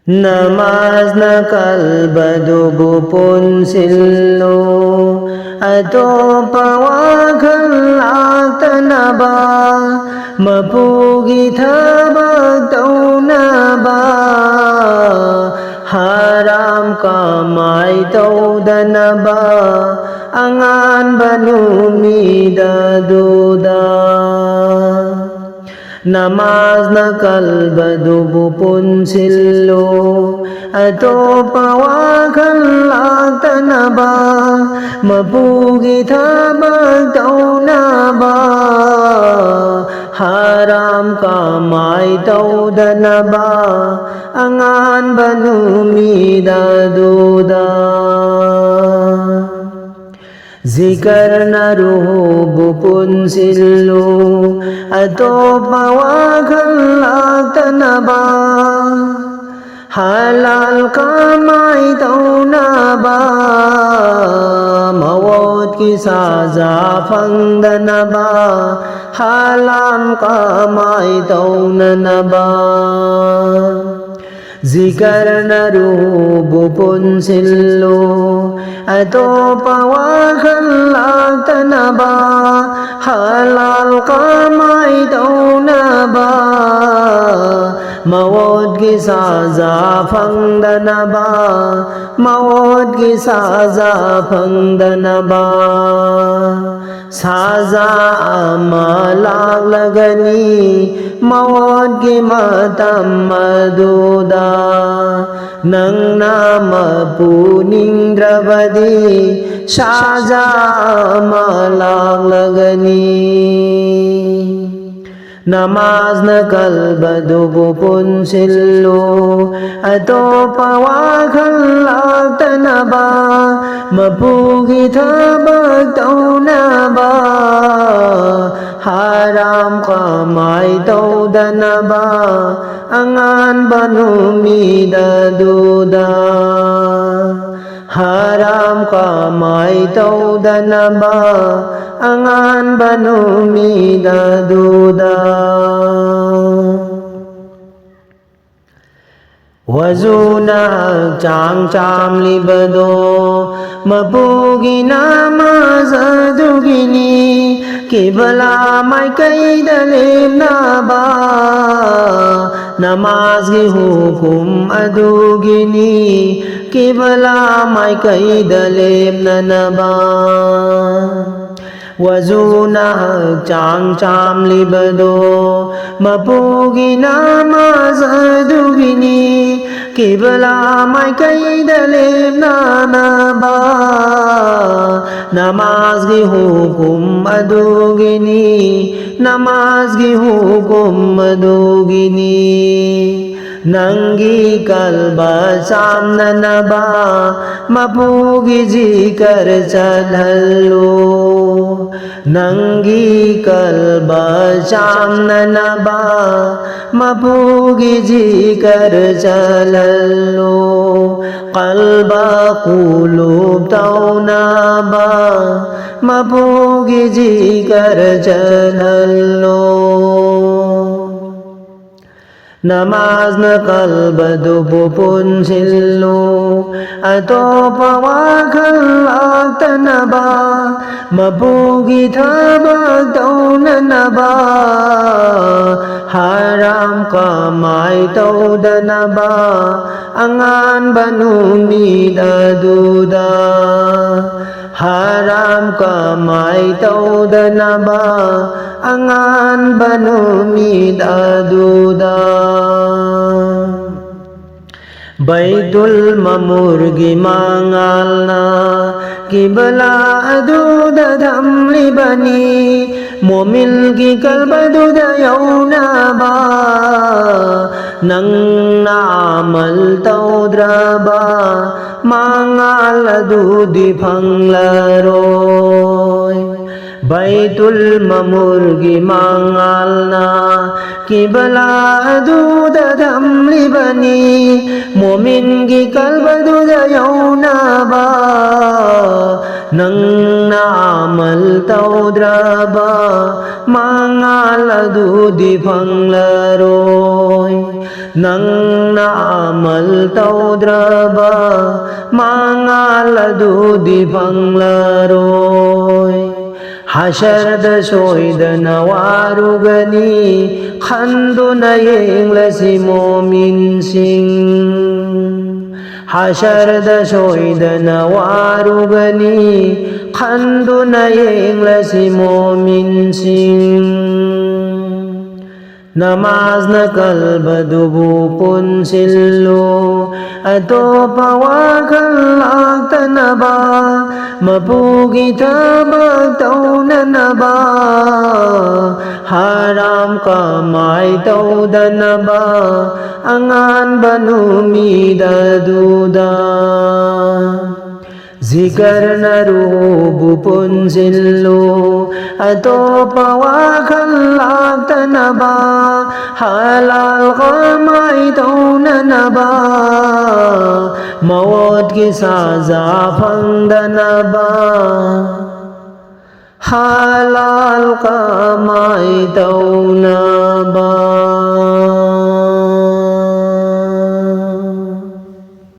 Namazna kalbadu punsillo Atopa wakhal aktanaba Mapugi thabak taunaba Haram kamay taudanaba Angan banumida duda Namaz na kalbadu punsillo Atopa wakhal aktanaba Mapugi thabak taunaba Haram kamay taudanaba Angan banumida duda Zikar na ruhu punsillo Atopa wakhal aktanaba Halal kamay taunaba Mawat ki saza fangdanaba Halam kamay taunanaba Zikar na ruhu punsillo Atopa wakhal aktanaba Halal kamay taunaba Mawad ki saza fangdanaba Mawad ki saza fangdanaba Saza amalak lagani Mawad ki matam maduda Nang nama puning dravadi Saza amalak lagani Namaz na kalbadu punsillo Atopa wakhal aktanaba Mapugi thabak taunaba Haram kamay taudanaba Angan banumida duda Haram kamay taudanaba Angan banumida duda Wazuna chang cham libado Mapugi namaz adugini Kibla may kay dalim na ba Namaz ki hukum adugini Kibla may kay dalim na ba Wazuna chang cham libado Mapugi namaz adugini Kibla may kay dalim na ba Namaz ki hukum adugini Namaz ki hukum adugini Nangi kalba samna naba Mapugi zikar chadhallo Nangi kalba samna naba Mapugi zikar chadhallo Qalba qulub taunaba Mapugi zikar chadhallo Namaz na kalbadu punsillo Atopa wakhal aktanaba Mapugi thabak taunanaba Haram kamay taudanaba Angan banumida duda Haram kamay taudanaba Angan banumida duda Baitul mamur gimangal na Kibla aduda dhamli bani Momil ki kalbaduda yauna ba Nang naamal taudraba Mangal adudi phanglaroy Baitul mamur gimangal na Kibla aduda dhamli bani Momin ki kalbaduda yauna ba Nang naamal taudraba Mangal adudi phanglaroy Nang naamal taudraba mangaladu di panglaroy Hashar da soy da nawarugani khando na yeng la si momin sing Hashar da soy da nawarugani khando na yeng la si momin sing Namaz na kalba dubu pun sillo Ato pawakal lakta na ba Mapugi tabag tau na ba Haram kamay tau da na ba Angan banumida duda Zikar na rubu pun sillo Ato pawakal lakta na ba Halal kamay tau na ba Mawad kisa zafang da na ba Halal kamay tau na ba